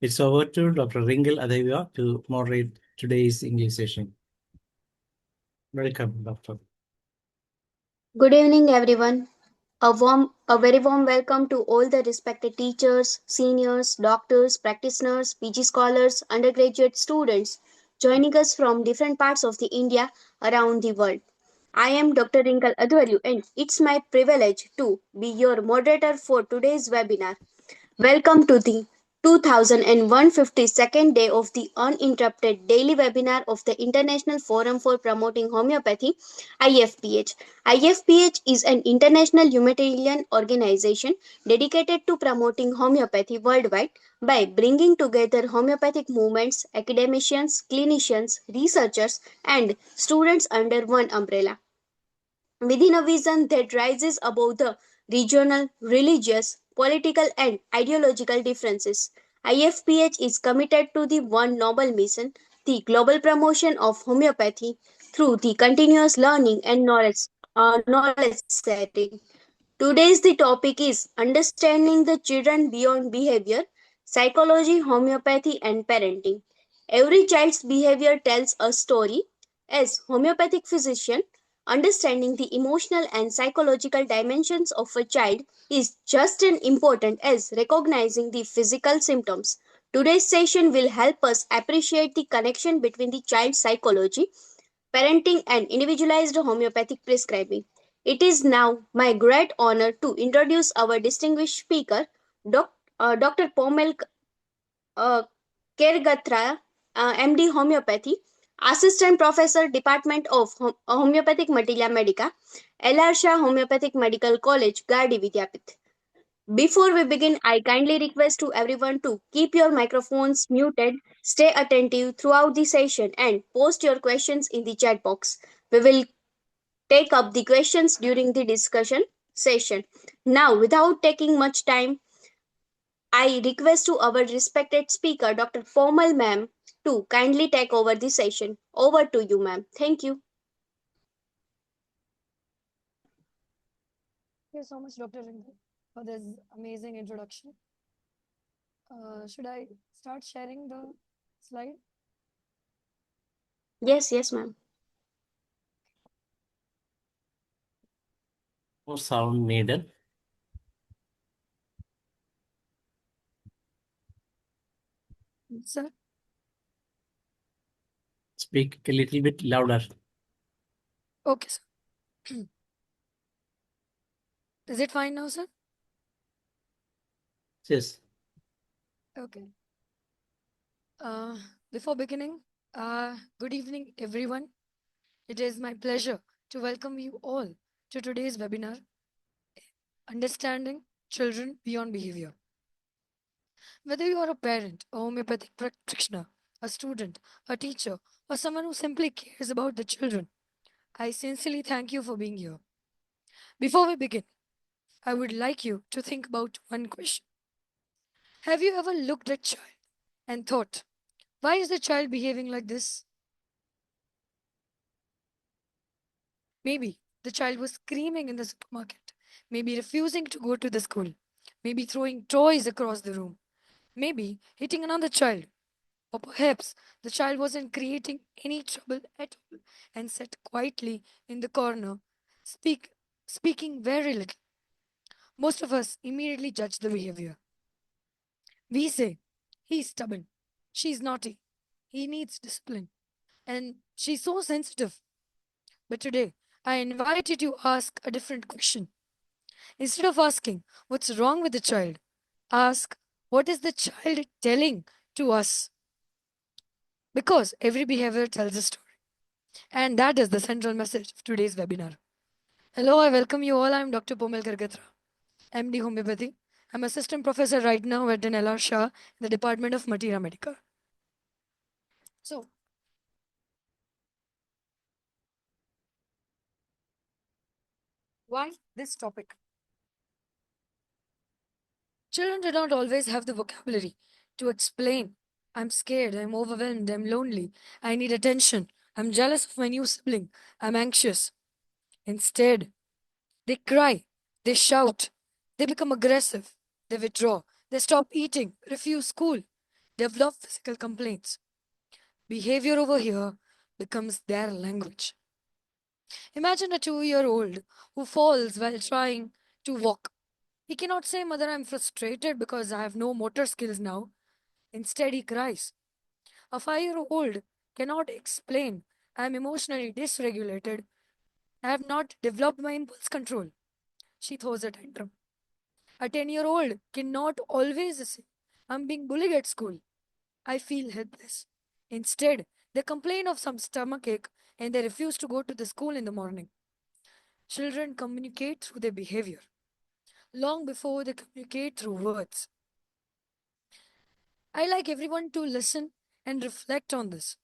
It's over to Dr. Ringal Adevia to moderate today's English session. Welcome, Doctor. Good evening, everyone. A very warm welcome to all the respected teachers, seniors, doctors, practitioners, PG scholars, undergraduate students joining us from different parts of the India around the world. I am Dr. Rinkal Adwaryu and it's my privilege to be your moderator for today's webinar. Welcome to the 2152nd day of the uninterrupted daily webinar of the International Forum for Promoting Homeopathy, IFPH. IFPH is an international humanitarian organization dedicated to promoting homeopathy worldwide by bringing together homeopathic movements, academicians, clinicians, researchers, and students under one umbrella within a vision that rises above the regional, religious, political, and ideological differences. IFPH is committed to the one noble mission, the global promotion of homeopathy through the continuous learning and knowledge setting. Today's the topic is understanding the children beyond behavior, psychology, homeopathy, and parenting. Every child's behavior tells a story. As homeopathic physician, understanding the emotional and psychological dimensions of a child is just as important as recognizing the physical symptoms. Today's session will help us appreciate the connection between the child's psychology, parenting, and individualized homeopathic prescribing. It is now my great honor to introduce our distinguished speaker, Dr. Pomel uh, Kergatra, MD Homeopathy, Assistant Professor, Department of Homeopathic Materia Medica, LR Shah Homeopathic Medical College, Gardi Vidyapith. Before we begin, I kindly request to everyone to keep your microphones muted, stay attentive throughout the session, and post your questions in the chat box. We will take up the questions during the discussion session. Now, without taking much time, I request to our respected speaker, Dr. Pomal ma'am, to kindly take over the session. Over to you, ma'am. Thank you. Thank you so much, Dr. Rindu, for this amazing introduction. Should I start sharing the slide? Yes, ma'am. No sound needed. Sir? Speak a little bit louder. Okay, sir. Is it fine now, sir? Yes. Okay. Uh, Before beginning, good evening, everyone. It is my pleasure to welcome you all to today's webinar, Understanding Children Beyond Behavior. Whether you are a parent, a homeopathic practitioner, a student, a teacher, or someone who simply cares about the children, I sincerely thank you for being here. Before we begin, I would like you to think about one question. Have you ever looked at child and thought, why is the child behaving like this? Maybe the child was screaming in the supermarket, maybe refusing to go to the school, maybe throwing toys across the room, maybe hitting another child, or perhaps the child wasn't creating any trouble at all and sat quietly in the corner, speak, speaking very little. Most of us immediately judge the behavior. We say, he's stubborn, she's naughty, he needs discipline, and she's so sensitive. But today, I invite you to ask a different question. Instead of asking, what's wrong with the child, ask, what is the child telling to us? Because every behavior tells a story. And that is the central message of today's webinar. Hello, I welcome you all. I'm Dr. Pomel Kargatra, MD Homeopathy. I'm assistant professor right now at an LR Shah in the Department of Materia Medica. So, why this topic? Children do not always have the vocabulary to explain. I'm scared, I'm overwhelmed, I'm lonely, I need attention, I'm jealous of my new sibling, I'm anxious. Instead, they cry, they shout, they become aggressive, they withdraw, they stop eating, refuse school. develop physical complaints. Behavior over here becomes their language. Imagine a 2-year-old who falls while trying to walk. He cannot say, Mother, I'm frustrated because I have no motor skills now. Instead, he cries. A 5-year-old cannot explain, I'm emotionally dysregulated. I have not developed my impulse control. She throws a tantrum. A 10-year-old cannot always say, I'm being bullied at school. I feel helpless. Instead, they complain of some stomachache and they refuse to go to the school in the morning. Children communicate through their behavior long before they communicate through words. I like everyone to listen and reflect on this.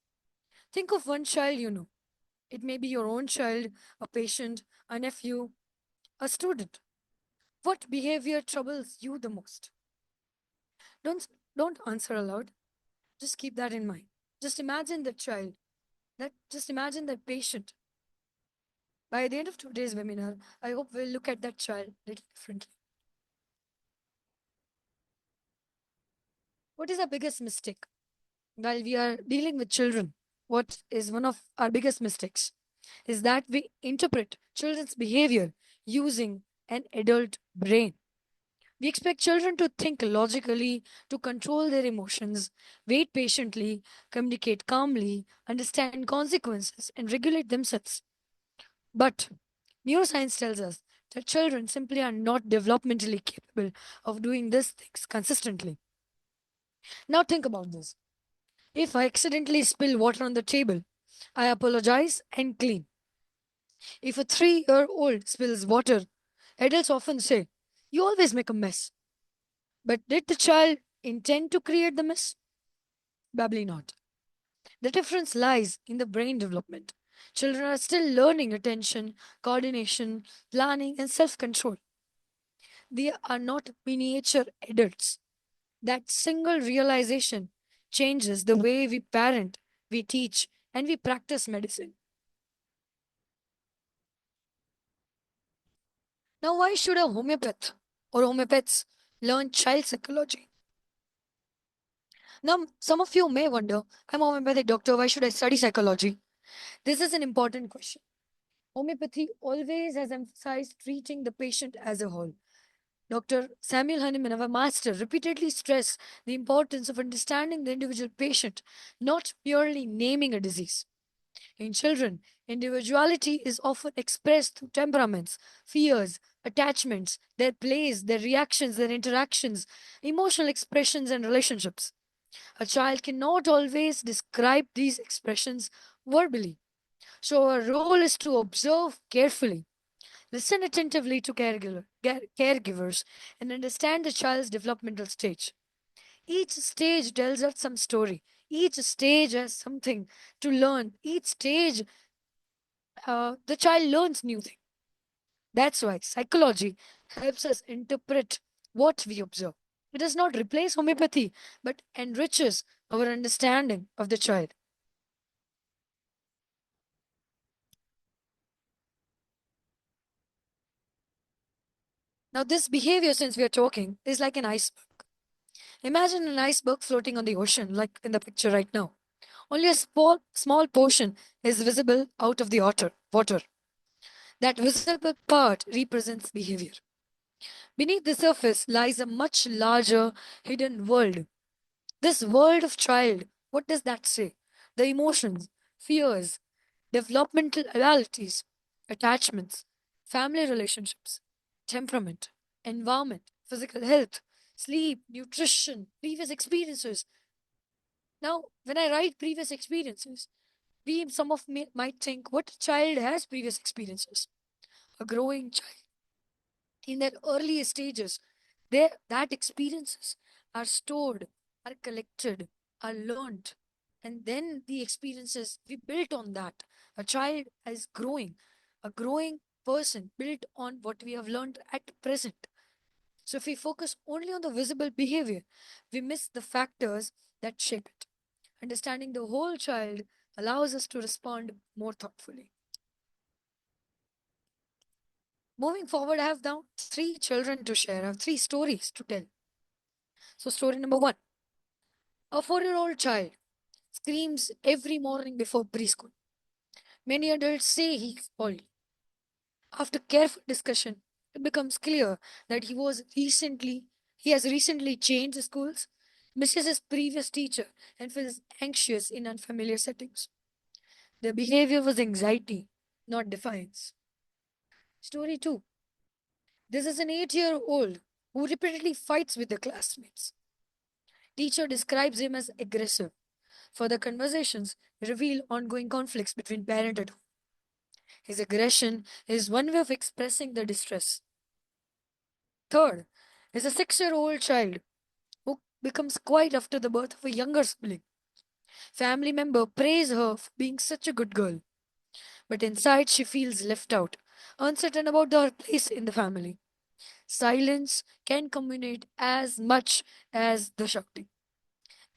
Think of one child you know. It may be your own child, a patient, a nephew, a student. What behavior troubles you the most? Don't don't answer aloud. Just keep that in mind. Just imagine that child. Just imagine that patient. By the end of today's webinar, I hope we'll look at that child a little differently. What is our biggest mistake? While we are dealing with children, what is one of our biggest mistakes is that we interpret children's behavior using an adult brain. We expect children to think logically, to control their emotions, wait patiently, communicate calmly, understand consequences, and regulate themselves. But neuroscience tells us that children simply are not developmentally capable of doing these things consistently. Now think about this. If I accidentally spill water on the table, I apologize and clean. If a 3-year-old spills water, adults often say, You always make a mess. But did the child intend to create the mess? Probably not. The difference lies in the brain development. Children are still learning attention, coordination, planning, and self control. They are not miniature adults. That single realization changes the way we parent, we teach, and we practice medicine. Now, why should a homeopath or homeopaths learn child psychology? Now, some of you may wonder, I'm a homeopathic doctor, why should I study psychology? This is an important question. Homeopathy always has emphasized treating the patient as a whole. Dr. Samuel Hahnemann, our master, repeatedly stressed the importance of understanding the individual patient, not purely naming a disease. In children, individuality is often expressed through temperaments, fears, attachments, their plays, their reactions, their interactions, emotional expressions, and relationships. A child cannot always describe these expressions verbally. So, our role is to observe carefully, listen attentively to caregivers, and understand the child's developmental stage. Each stage tells us some story. Each stage has something to learn. Each stage, the child learns new things. That's why psychology helps us interpret what we observe. It does not replace homeopathy, but enriches our understanding of the child. Now, this behavior, since we are talking, is like an iceberg. Imagine an iceberg floating on the ocean, like in the picture right now. Only a small portion is visible out of the water. That visible part represents behavior. Beneath the surface lies a much larger hidden world. This world of child, what does that say? The emotions, fears, developmental realities, attachments, family relationships, temperament, environment, physical health, sleep, nutrition, previous experiences. Now, when I write previous experiences, we some of me might think what child has previous experiences? A growing child. In their early stages, that experiences are stored, are collected, are learned, and then the experiences we built on that. A child is growing, a growing person built on what we have learned at present. So if we focus only on the visible behavior, we miss the factors that shape it. Understanding the whole child allows us to respond more thoughtfully. Moving forward, I have now 3 children to share. I have 3 stories to tell. So, story number 1. A 4-year-old child screams every morning before preschool. Many adults say he's poorly. After careful discussion, it becomes clear that he has recently changed schools, misses his previous teacher, and feels anxious in unfamiliar settings. The behavior was anxiety, not defiance. Story 2. This is an 8-year-old who repeatedly fights with the classmates. Teacher describes him as aggressive. Further conversations reveal ongoing conflicts between parent and home. His aggression is one way of expressing the distress. Third is a 6-year-old child who becomes quiet after the birth of a younger sibling. Family member praise her for being such a good girl, but inside she feels left out, uncertain about her place in the family. Silence can communicate as much as the shouting.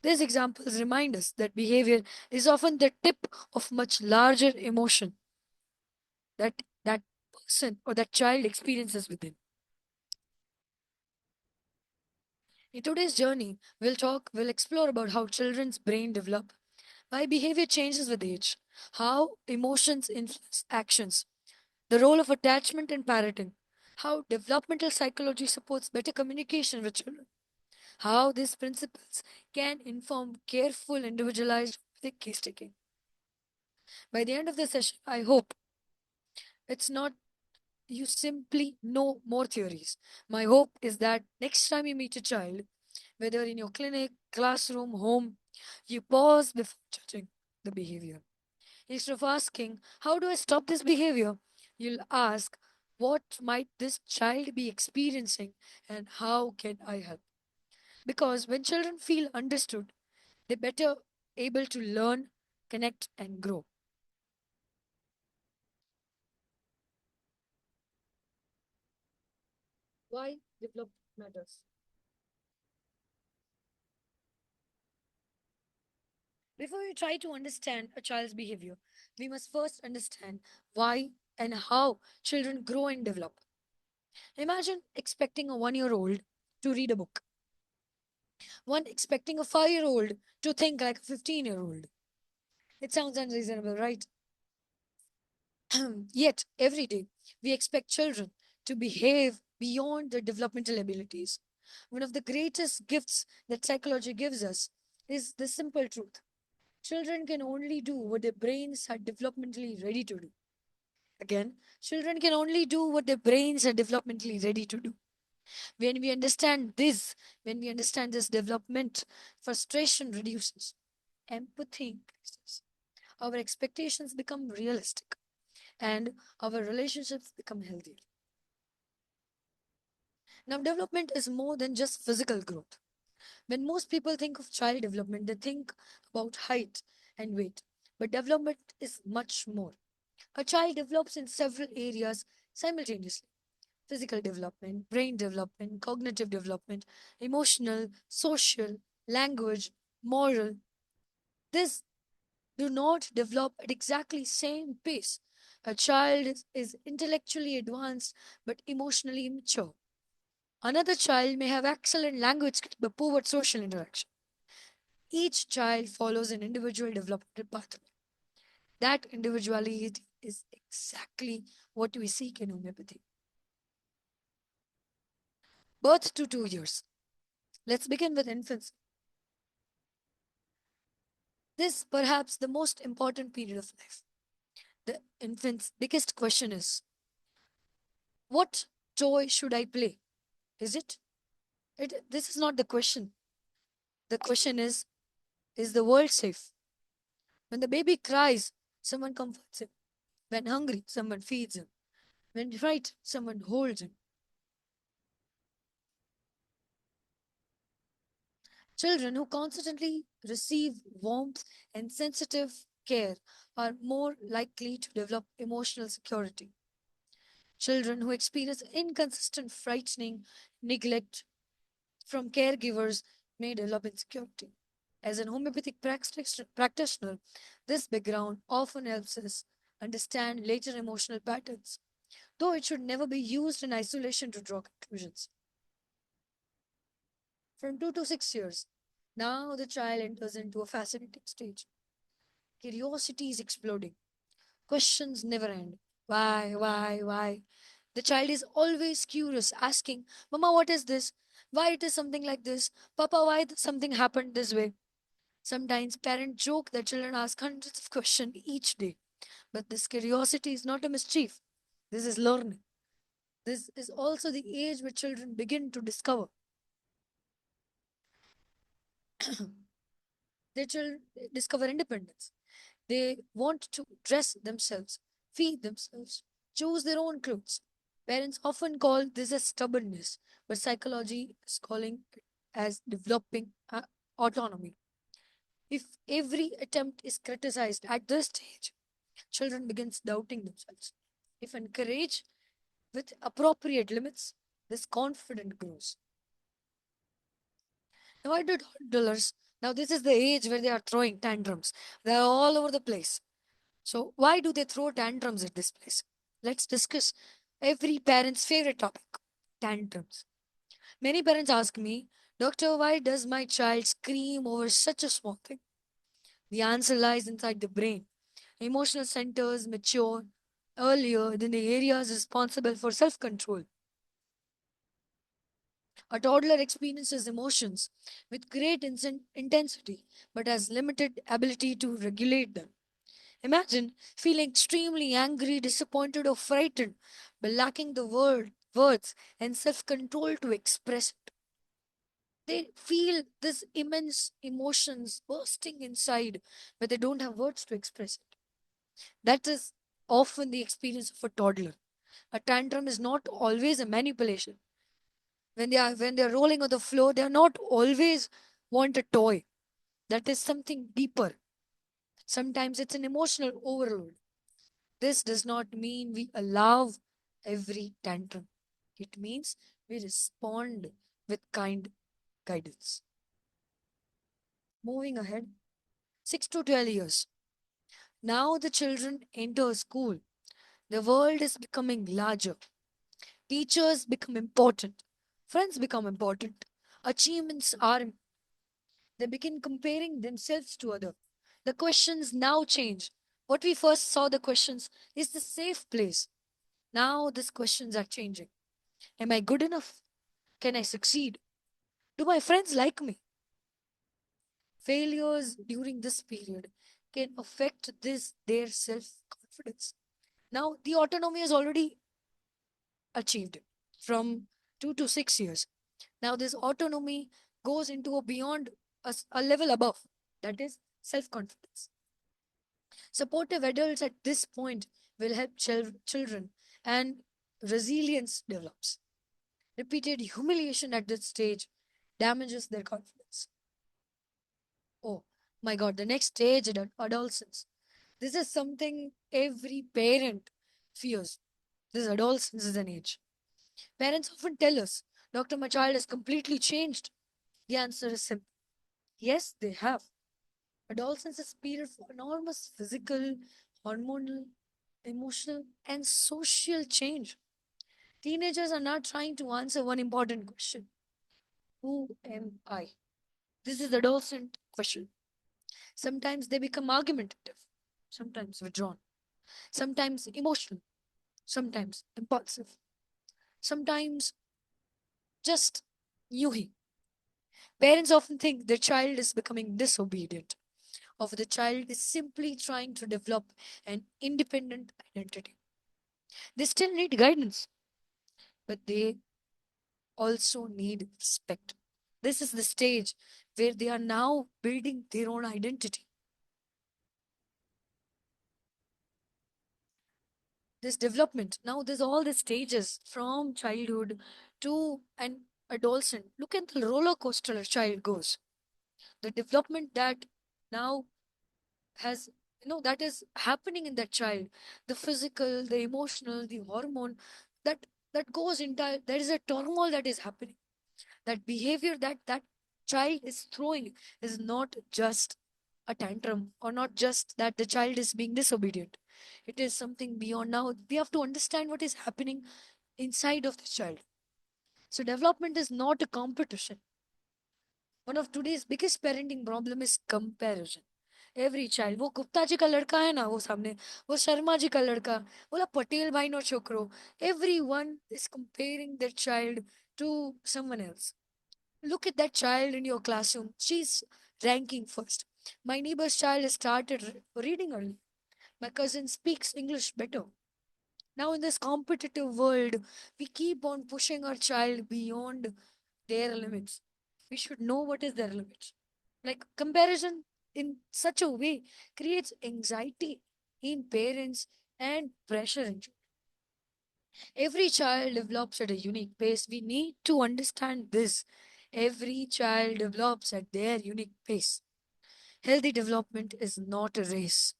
These examples remind us that behavior is often the tip of much larger emotion that person or that child experiences within. In today's journey, we'll explore about how children's brain develop, why behavior changes with age, how emotions influence actions, the role of attachment in parenting, how developmental psychology supports better communication with children, how these principles can inform careful, individualized case taking. By the end of the session, I hope it's not you simply know more theories. My hope is that next time you meet a child, whether in your clinic, classroom, home, you pause before judging the behavior. Instead of asking, how do I stop this behavior? You'll ask, what might this child be experiencing and how can I help? Because when children feel understood, they're better able to learn, connect, and grow. Why development matters? Before we try to understand a child's behavior, we must first understand why and how children grow and develop. Imagine expecting a 1-year-old to read a book, one expecting a 5-year-old to think like a 15-year-old. It sounds unreasonable, right? Yet, every day, we expect children to behave beyond their developmental abilities. One of the greatest gifts that psychology gives us is the simple truth: children can only do what their brains are developmentally ready to do. Again, children can only do what their brains are developmentally ready to do. When we understand this, when we understand this development, frustration reduces, empathy increases, our expectations become realistic, and our relationships become healthier. Now, development is more than just physical growth. When most people think of child development, they think about height and weight. But development is much more. A child develops in several areas simultaneously: physical development, brain development, cognitive development, emotional, social, language, moral. This do not develop at exactly same pace. A child is intellectually advanced but emotionally immature. Another child may have excellent language skills but poor at social interaction. Each child follows an individual developmental pathway. That individuality is exactly what we seek in homeopathy. Birth to 2 years. Let's begin with infancy. This perhaps the most important period of life. The infant's biggest question is, what toy should I play? Is it? This is not the question. The question is the world safe? When the baby cries, someone comforts him. When hungry, someone feeds him. When frightened, someone holds him. Children who constantly receive warmth and sensitive care are more likely to develop emotional security. Children who experience inconsistent frightening neglect from caregivers may develop insecurity. As an homeopathic practitioner, this background often helps us understand later emotional patterns, though it should never be used in isolation to draw conclusions. From 2 to 6 years, Now the child enters into a fascinating stage. Curiosity is exploding. Questions never end. Why? The child is always curious, asking, Mama, what is this? Why it is something like this? Papa, why something happened this way? Sometimes parents joke that children ask hundreds of questions each day. But this curiosity is not a mischief. This is learning. This is also the age where children begin to discover. Their children discover independence. They want to dress themselves, feed themselves, choose their own clothes. Parents often call this as stubbornness, but psychology is calling it as developing autonomy. If every attempt is criticized at this stage, children begins doubting themselves. If encouraged with appropriate limits, this confidence grows. Now, why do toddlers? Now, this is the age where they are throwing tantrums. They are all over the place. So, why do they throw tantrums at this place? Let's discuss every parent's favorite topic, tantrums. Many parents ask me, Doctor, why does my child scream over such a small thing? The answer lies inside the brain. Emotional centers mature earlier than the areas responsible for self control. A toddler experiences emotions with great intensity but has limited ability to regulate them. Imagine feeling extremely angry, disappointed, or frightened, but lacking the words and self control to express it. They feel this immense emotions bursting inside, but they don't have words to express it. That is often the experience of a toddler. A tantrum is not always a manipulation. When they are rolling on the floor, they are not always want a toy. That is something deeper. Sometimes it's an emotional overload. This does not mean we allow every tantrum. It means we respond with kind guidance. Moving ahead, 6 to 12 years. Now the children enter school. The world is becoming larger. Teachers become important. Friends become important. Achievements are, they begin comparing themselves to others. The questions now change. What we first saw the questions is the safe place. Now these questions are changing. Am I good enough? Can I succeed? Do my friends like me? Failures during this period can affect this their self-confidence. Now the autonomy is already achieved from 2 to 6 years. Now this autonomy goes into a beyond a level above. That is self-confidence. Supportive adults at this point will help children and resilience develops. Repeated humiliation at this stage damages their confidence. Oh my god, the next stage, adolescence. This is something every parent fears. This adolescence is an age. Parents often tell us, Doctor, my child has completely changed. The answer is simple. Yes, they have. Adolescence is a period for enormous physical, hormonal, emotional, and social change. Teenagers are not trying to answer one important question: who am I? This is the adolescent question. Sometimes they become argumentative, sometimes withdrawn, sometimes emotional, sometimes impulsive, sometimes just newing. Parents often think their child is becoming disobedient, or the child is simply trying to develop an independent identity. They still need guidance, but they also need respect. This is the stage where they are now building their own identity. This development, now there's all the stages from childhood to an adolescent. Look at the roller coaster a child goes. The development that now has, that is happening in that child, the physical, the emotional, the hormone, that that goes into, there is a turmoil that is happening. That behavior that that child is throwing is not just a tantrum, or not just that the child is being disobedient. It is something beyond. Now we have to understand what is happening inside of the child. So development is not a competition. One of today's biggest parenting problem is comparison. Every child, वो गुप्ता जी का लड़का है ना वो सामने, वो शर्मा जी का लड़का, बोला पटेल भाई नो छोकरो. Everyone is comparing their child to someone else. Look at that child in your classroom. She's ranking first. My neighbor's child has started reading early. My cousin speaks English better. Now, in this competitive world, we keep on pushing our child beyond their limits. We should know what is their limits. Like comparison in such a way creates anxiety in parents and pressure in children. Every child develops at a unique pace. We need to understand this. Every child develops at their unique pace. Healthy development is not a race.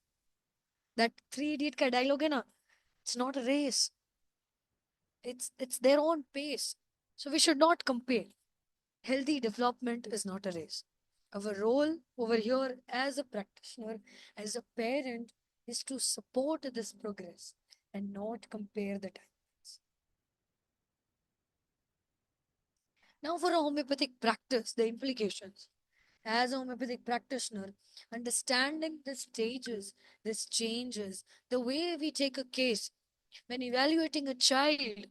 That three idiot ka dialogue hai na, it's not a race. It's their own pace. So we should not compare. Healthy development is not a race. Our role over here as a practitioner, as a parent, is to support this progress and not compare the timelines. Now, for a homeopathic practice, the implications. As a homeopathic practitioner, understanding the stages, this changes the way we take a case. When evaluating a child,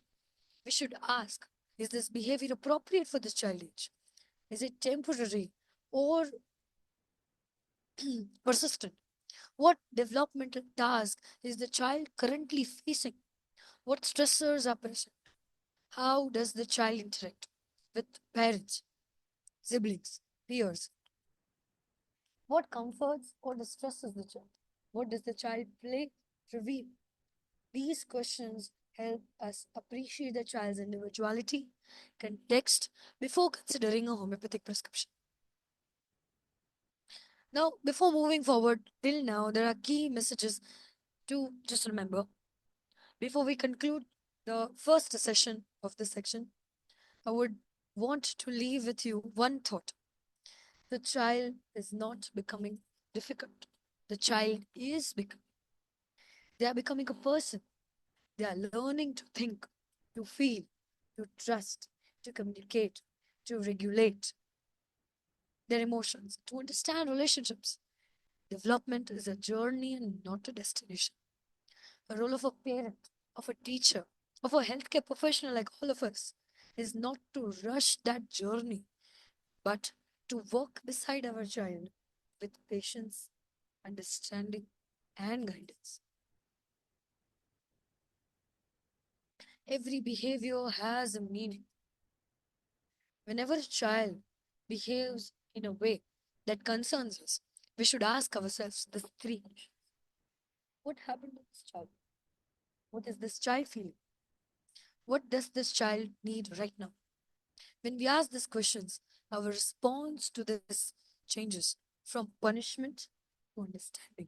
we should ask, is this behavior appropriate for this child age? Is it temporary or persistent? What developmental task is the child currently facing? What stressors are present? How does the child interact with parents, siblings, peers? What comforts or distresses the child? What does the child play reveal? These questions help us appreciate the child's individuality, context, before considering a homeopathic prescription. Now, before moving forward, till now, there are key messages to just remember. Before we conclude the first session of this section, I would want to leave with you one thought. The child is not becoming difficult. The child is becoming. They are becoming a person. They are learning to think, to feel, to trust, to communicate, to regulate their emotions, to understand relationships. Development is a journey and not a destination. A role of a parent, of a teacher, of a healthcare professional like all of us is not to rush that journey, but to walk beside our child with patience, understanding, and guidance. Every behavior has a meaning. Whenever a child behaves in a way that concerns us, we should ask ourselves the three questions. What happened to this child? What is this child feeling? What does this child need right now? When we ask these questions, our response to this changes from punishment to understanding.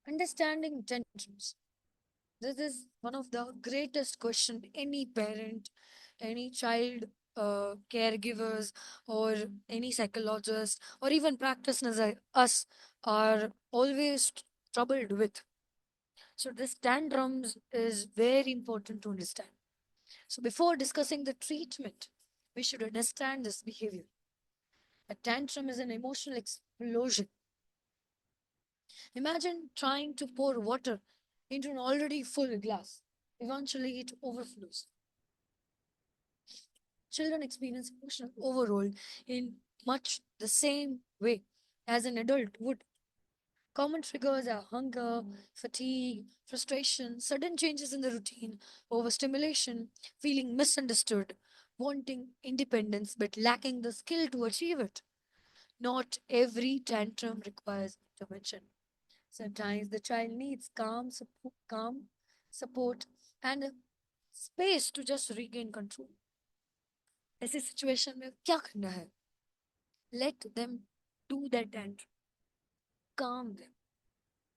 Understanding tantrums. This is one of the greatest question any parent, any child caregivers, or any psychologist, or even practitioners like us are always troubled with. So this tantrums is very important to understand. So before discussing the treatment, we should understand this behavior. A tantrum is an emotional explosion. Imagine trying to pour water into an already full glass. Eventually, it overflows. Children experience emotional overload in much the same way as an adult would. Common triggers are hunger, fatigue, frustration, sudden changes in the routine, overstimulation, feeling misunderstood, wanting independence but lacking the skill to achieve it. Not every tantrum requires intervention. Sometimes the child needs calm support, and a space to just regain control. ऐसी situation में क्या करना है? Let them do their tantrum. Calm them.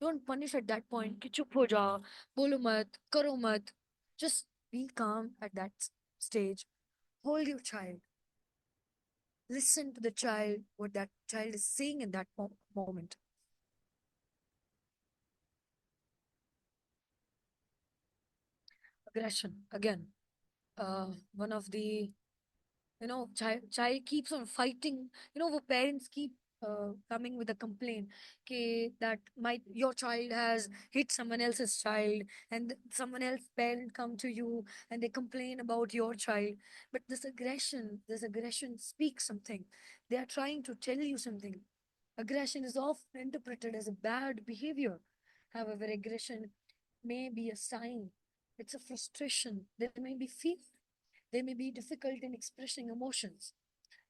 Don't punish at that point कि चुप हो जाओ, बोलो मत, करो मत. Just be calm at that stage. Hold your child. Listen to the child, what that child is saying in that moment. Aggression, again. one of the, child keeps on fighting. The parents keep coming with a complaint, that your child has hit someone else's child, and someone else parent come to you and they complain about your child. But this aggression speaks something. They are trying to tell you something. Aggression is often interpreted as a bad behavior. However, aggression may be a sign. It's a frustration. There may be fear. They may be difficult in expressing emotions,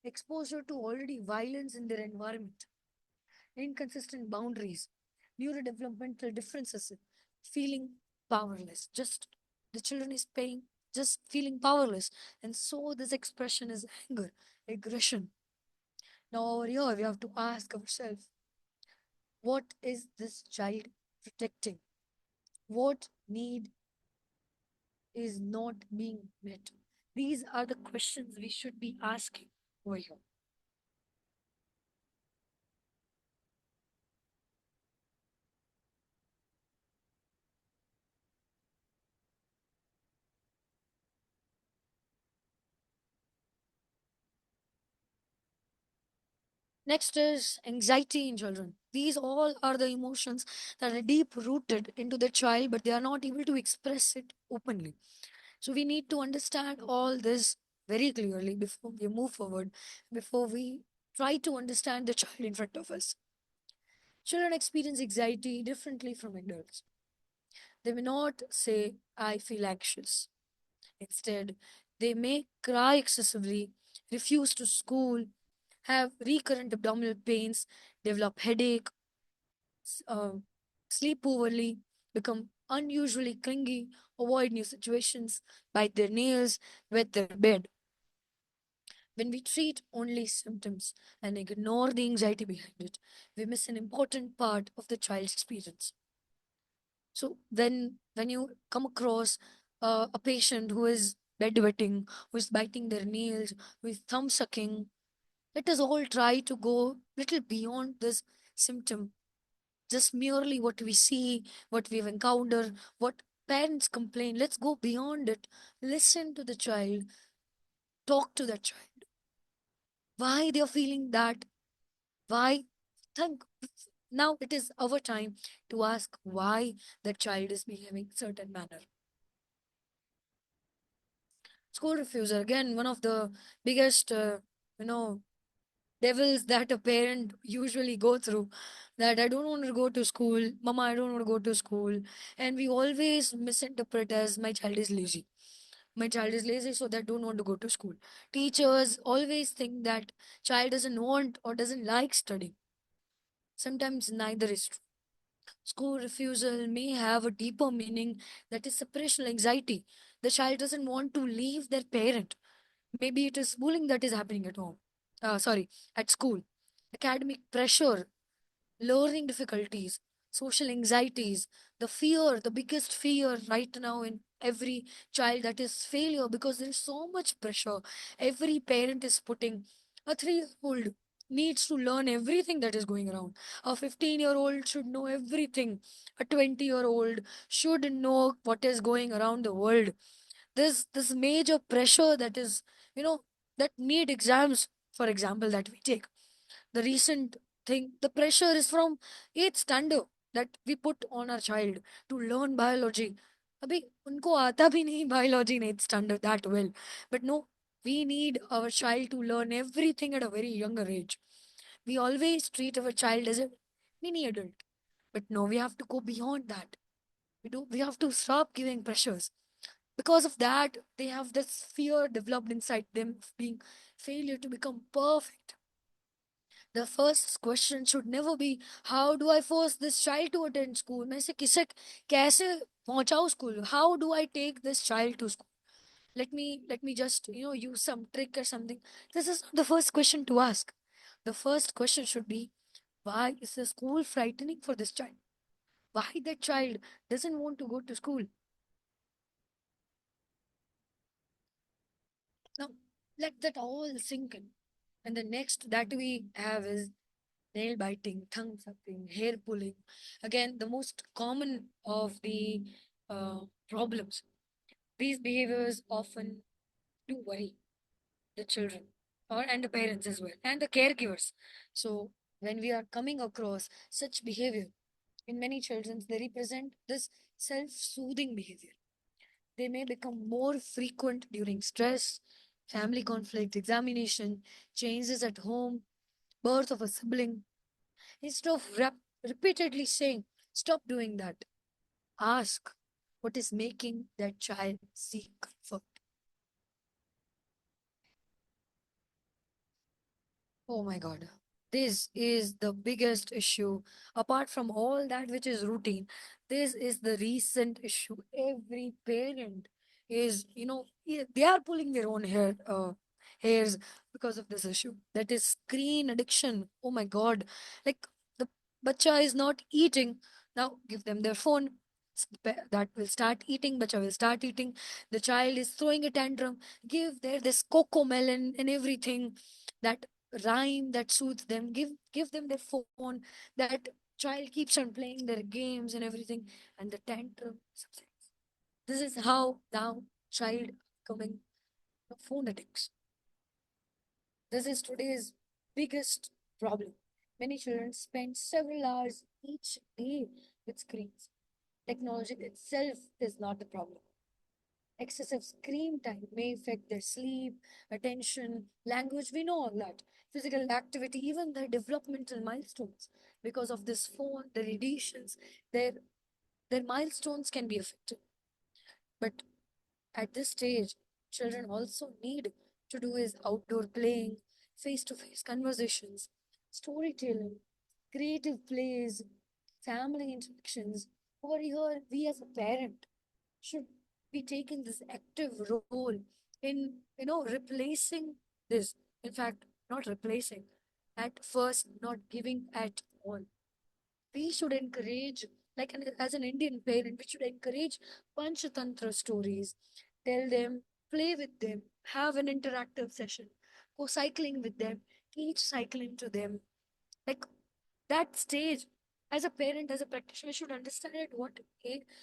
exposure to already violence in their environment, inconsistent boundaries, neurodevelopmental differences, feeling powerless. Just the children is paying, just feeling powerless. And so this expression is anger, aggression. Now over here we have to ask ourselves, what is this child protecting? What need is not being met? These are the questions we should be asking over here. Next is anxiety in children. These all are the emotions that are deep rooted into the child, but they are not able to express it openly. So we need to understand all this very clearly before we move forward, before we try to understand the child in front of us. Children experience anxiety differently from adults. They may not say, I feel anxious. Instead, they may cry excessively, refuse to school, have recurrent abdominal pains, develop headache, sleep poorly, become unusually clingy, avoid new situations, bite their nails, wet their bed. When we treat only symptoms and ignore the anxiety behind it, we miss an important part of the child's experience. So when you come across a patient who is bedwetting, who is biting their nails, who is thumb sucking, let us all try to go little beyond this symptom. Just merely what we see, what we've encountered, what parents complain. Let's go beyond it. Listen to the child, talk to the child. Why they're feeling that? Why? Think now it is our time to ask why the child is behaving certain manner. School refusal, again, one of the biggest, you know, devils that a parent usually go through. That I don't want to go to school, mama, I don't want to go to school. And we always misinterpret as my child is lazy. My child is lazy, so they don't want to go to school. Teachers always think that child doesn't want or doesn't like studying. Sometimes neither is true. School refusal may have a deeper meaning, that is separational anxiety. The child doesn't want to leave their parent. Maybe it is bullying that is happening at home. Sorry, at school. Academic pressure, learning difficulties, social anxieties, the biggest fear right now in every child, that is failure, because there is so much pressure. Every parent is putting a 3-year-old needs to learn everything that is going around. A 15-year-old should know everything. A 20-year-old should know what is going around the world. This major pressure that is, you know, that need exams, for example, that we take the recent thing, the pressure is from 8th standard that we put on our child to learn biology. अभी उनको आता भी नहीं biology in 8th standard that well. But no, we need our child to learn everything at a very younger age. We always treat our child as a mini adult. But no, we have to go beyond that. We have to stop giving pressures. Because of that, they have this fear developed inside them of being failure to become perfect. The first question should never be, how do I force this child to attend school? मैं इसे कैसे पहुंचाऊं school? How do I take this child to school? Let me just use some trick or something. This is not the first question to ask. The first question should be, why is the school frightening for this child? Why that child doesn't want to go to school? Now let that all sink in. And the next that we have is nail biting, tongue sucking, hair pulling. Again, the most common of the problems. These behaviors often do worry the children or and the parents as well and the caregivers. So when we are coming across such behavior in many children, they represent this self-soothing behavior. They may become more frequent during stress, family conflict, examination, changes at home, birth of a sibling. Instead of repeatedly saying, stop doing that, ask what is making that child seek comfort. Oh my God. This is the biggest issue. Apart from all that which is routine, this is the recent issue. Every parent is, they are pulling their own hairs because of this issue. That is screen addiction. Oh my God. Like the bacha is not eating. Now give them their phone. That will start eating. Bacha will start eating. The child is throwing a tantrum. Give there this cocoa melon and everything. That rhyme that suits them, give them their phone. That child keeps on playing their games and everything, and the tantrum subsides. This is how now child becoming phone addicts. This is today's biggest problem. Many children spend several hours each day with screens. Technology itself is not the problem. Excessive screen time may affect their sleep, attention, language. We know all that. Physical activity, even their developmental milestones. Because of this phone, the radiations, their their milestones can be affected. But at this stage, children also need to do is outdoor playing, face-to-face conversations, storytelling, creative plays, family interactions. Over here, we as a parent should be taking this active role in replacing this. In fact, not replacing, at first not giving at all. We should encourage, like as an Indian parent, we should encourage panchatantra stories. Tell them, play with them, have an interactive session, go cycling with them, teach cycling to them. Like that stage, as a parent, as a practitioner, should understand at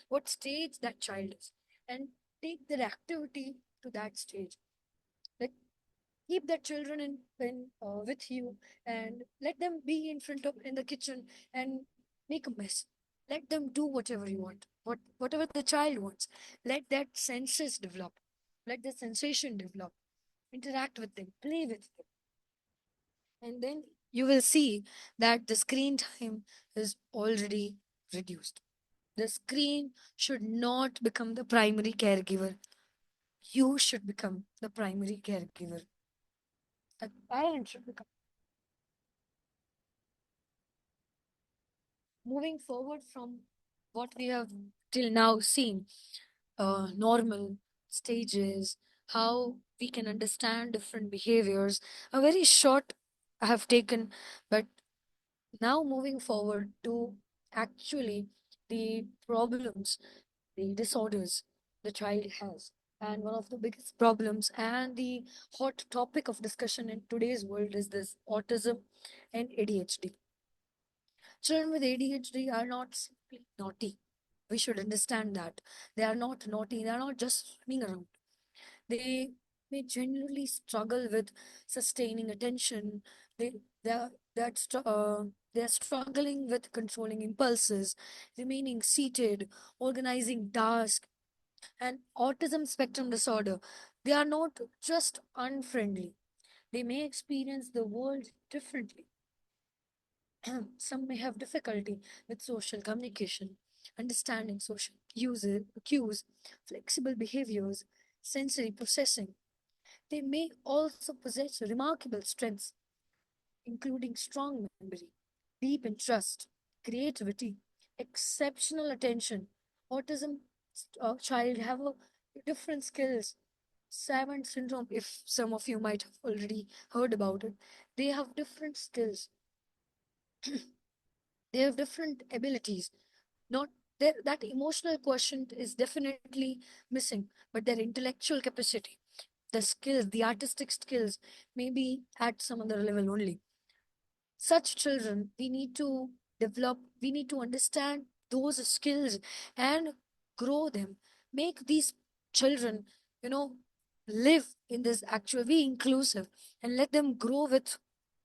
what stage that child is, and take their activity to that stage. Like keep the children in with you, and let them be in front of in the kitchen and make a mess. Let them do whatever you want, whatever the child wants. Let that senses develop, let the sensation develop. Interact with them, play with them, and then you will see that the screen time is already reduced. The screen should not become the primary caregiver. You should become the primary caregiver. The parent should become. Moving forward from what we have till now seen, normal stages, how we can understand different behaviors, a very short I have taken, but now moving forward to actually the problems, the disorders the child has. And one of the biggest problems and the hot topic of discussion in today's world is this autism and ADHD. Children with ADHD are not simply naughty. We should understand that. They are not naughty, they are not just running around. They may genuinely struggle with sustaining attention. They they are they are struggling with controlling impulses, remaining seated, organizing tasks, and autism spectrum disorder. They are not just unfriendly. They may experience the world differently. Some may have difficulty with social communication, understanding social cues, flexible behaviors, sensory processing. They may also possess remarkable strengths, including strong memory, deep interest, creativity, exceptional attention. Autism child have a different skills. Savant syndrome, if some of you might have already heard about it, they have different skills. They have different abilities. Not that emotional quotient is definitely missing, but their intellectual capacity, the skills, the artistic skills, may be at some other level only. Such children, we need to develop, we need to understand those skills and grow them. Make these children, you know, live in this actual, be inclusive, and let them grow with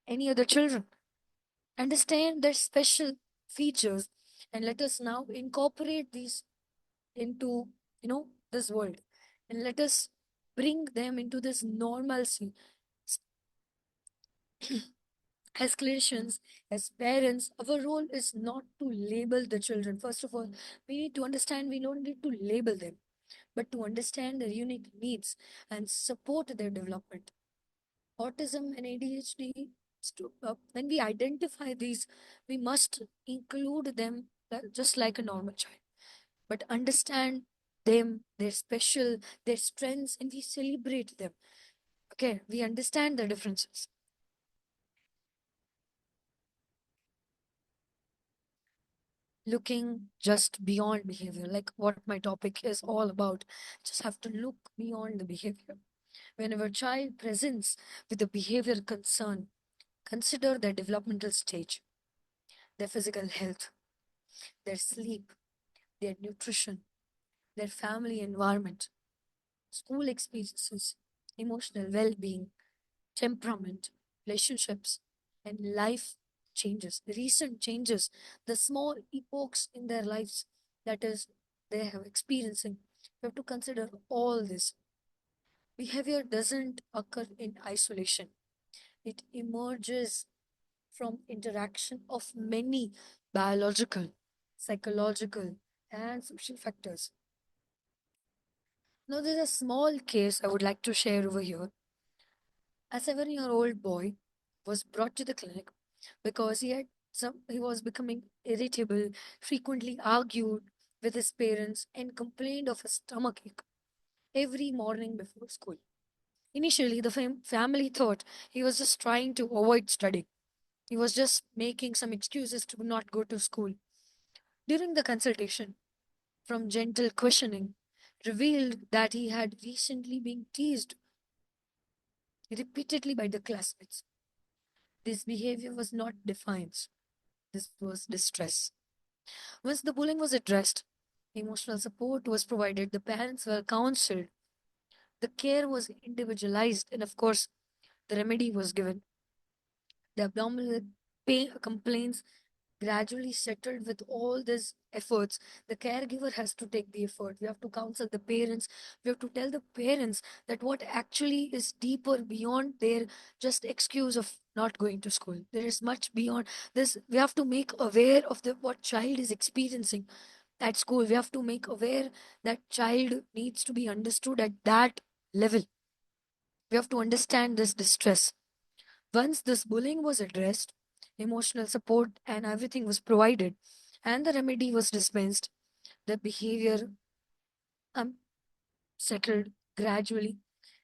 any other children. Understand their special features, and let us now incorporate these into, this world, and let us bring them into this normalcy. As clinicians, as parents, our role is not to label the children. First of all, we need to understand we don't need to label them, but to understand their unique needs and support their development. Autism and ADHD, when we identify these, we must include them just like a normal child, but understand them, their special, their strengths, and we celebrate them. Okay, we understand the differences. Looking just beyond behavior, like what my topic is all about, just have to look beyond the behavior. Whenever a child presents with a behavior concern, consider their developmental stage, their physical health, their sleep, their nutrition, their family environment, school experiences, emotional well being, temperament, relationships, and life changes, recent changes, the small epochs in their lives that is they have experiencing. We have to consider all this. Behavior doesn't occur in isolation. It emerges from interaction of many biological, psychological, and social factors. Now, there's a small case I would like to share over here. A 7-year-old boy was brought to the clinic because he was becoming irritable, frequently argued with his parents, and complained of a stomachache every morning before school. Initially, the family thought he was just trying to avoid studying. He was just making some excuses to not go to school. During the consultation, from gentle questioning, revealed that he had recently been teased repeatedly by the classmates. This behavior was not defiance, this was distress. Once the bullying was addressed, emotional support was provided, the parents were counseled, the care was individualized, and of course, the remedy was given. The abdominal pain complaints gradually settled. With all these efforts, the caregiver has to take the effort. We have to counsel the parents. We have to tell the parents that what actually is deeper beyond their just excuse of not going to school. There is much beyond this. We have to make aware of the what child is experiencing at school. We have to make aware that child needs to be understood at that level. We have to understand this distress. Once this bullying was addressed, emotional support and everything was provided, and the remedy was dispensed, the behavior um, settled gradually,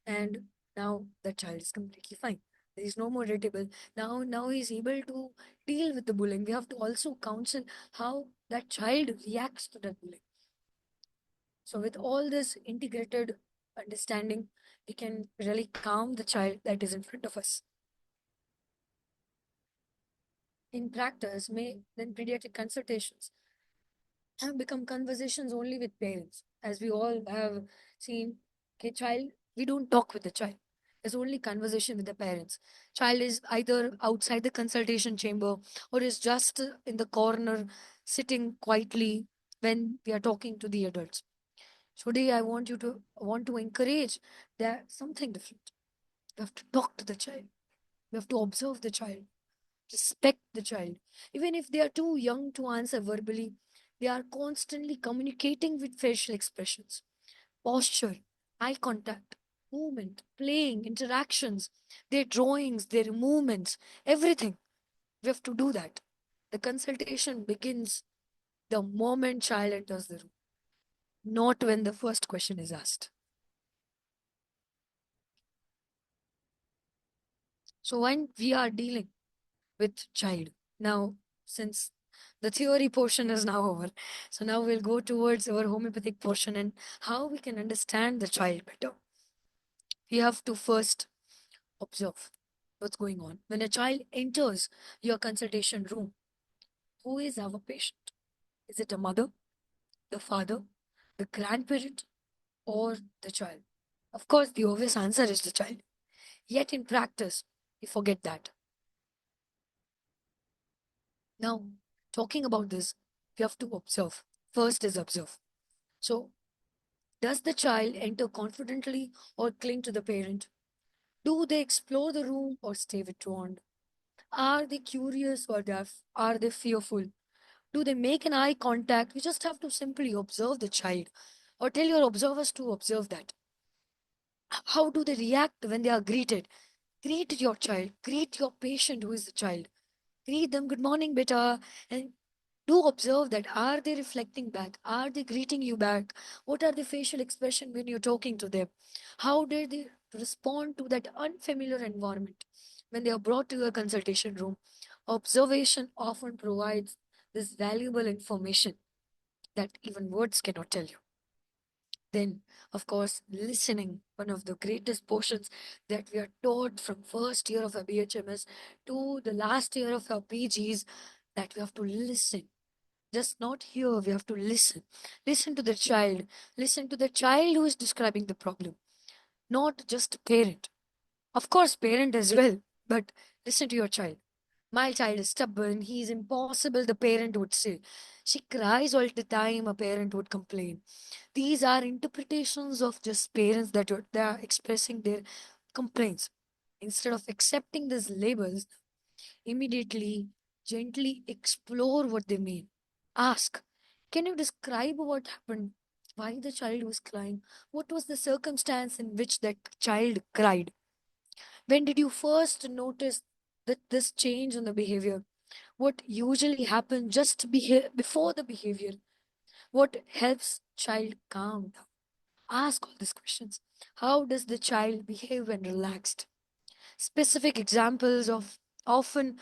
and now the child is completely fine. There is no more irritable. Now he is able to deal with the bullying. We have to also counsel how that child reacts to that bullying. So, with all this integrated understanding, we can really calm the child that is in front of us. In practice, may then pediatric consultations have become conversations only with parents. As we all have seen, okay, child, we don't talk with the child. There's only conversation with the parents. Child is either outside the consultation chamber or is just in the corner sitting quietly when we are talking to the adults. Today, I want to encourage that something different. We have to talk to the child. We have to observe the child, respect the child. Even if they are too young to answer verbally, they are constantly communicating with facial expressions, posture, eye contact, movement, playing, interactions, their drawings, their movements, everything. We have to do that. The consultation begins the moment child enters the room, not when the first question is asked. So when we are dealing with child, now since the theory portion is now over, so now we'll go towards our homeopathic portion and how we can understand the child better. We have to first observe what's going on. When a child enters your consultation room, who is our patient? Is it a mother, the father, the grandparent, or the child? Of course, the obvious answer is the child. Yet in practice, we forget that. Now, talking about this, we have to observe. First is observe. So, does the child enter confidently or cling to the parent? Do they explore the room or stay withdrawn? Are they curious or deaf? Are they fearful? Do they make an eye contact? You just have to simply observe the child or tell your observers to observe that. How do they react when they are greeted? Greet your child, greet your patient who is the child. Greet them, good morning, beta. And do observe that. Are they reflecting back? Are they greeting you back? What are the facial expression when you're talking to them? How did they respond to that unfamiliar environment when they are brought to a consultation room? Observation often provides this valuable information that even words cannot tell you. Then, of course, listening, one of the greatest portions that we are taught from first year of our BHMS to the last year of our PGs, that we have to listen. Just not hear, we have to listen. Listen to the child. Listen to the child who is describing the problem, not just parent. Of course, parent as well, but listen to your child. My child is stubborn, he is impossible, the parent would say. She cries all the time, a parent would complain. These are interpretations of just parents that they are expressing their complaints. Instead of accepting these labels, immediately, gently explore what they mean. Ask, can you describe what happened? Why the child was crying? What was the circumstance in which that child cried? When did you first notice that this change in the behavior? What usually happens just before the behavior? What helps child calm down? Ask all these questions. How does the child behave when relaxed? Specific examples of often